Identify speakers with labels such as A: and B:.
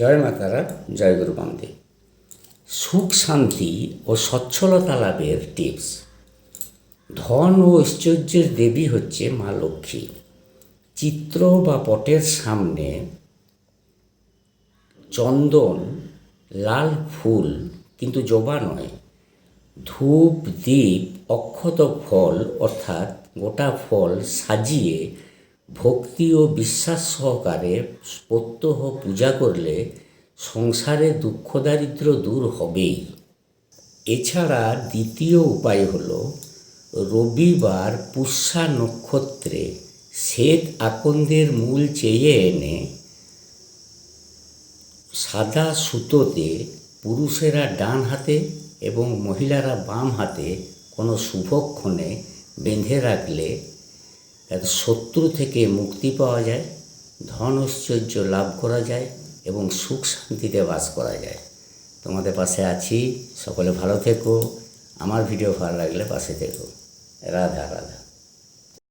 A: জয় মাতারা, জয় গুরু বামদেব। সুখ শান্তি ও সচ্ছলতা লাভের টিপস। ধন ও ঐশ্বর্যের দেবী হচ্ছে মা লক্ষ্মী। চিত্র বা পটের সামনে চন্দন, লাল ফুল কিন্তু জবা নয়, ধূপ, দীপ, অক্ষত ফল অর্থাৎ গোটা ফল সাজিয়ে ভক্তি ও বিশ্বাস সহকারে প্রত্যহ পূজা করলে সংসারে দুঃখ দারিদ্র দূর হবেই। এছাড়া দ্বিতীয় উপায় হলো রবিবার পুষ্যা নক্ষত্রে শ্বেত আকন্দের মূল চেয়ে এনে সাদা সুতোতে পুরুষেরা ডান হাতে এবং মহিলারা বাম হাতে কোনো শুভক্ষণে বেঁধে রাখলে শত্রু থেকে মুক্তি পাওয়া যায়, ধন ঐশ্বর্য লাভ করা যায় এবং সুখ শান্তিতে বাস করা যায়। তোমাদের পাশে আছি, সকলে ভালো থেকো। আমার ভিডিও ভালো লাগলে পাশে থেকো। রাধা রাধা।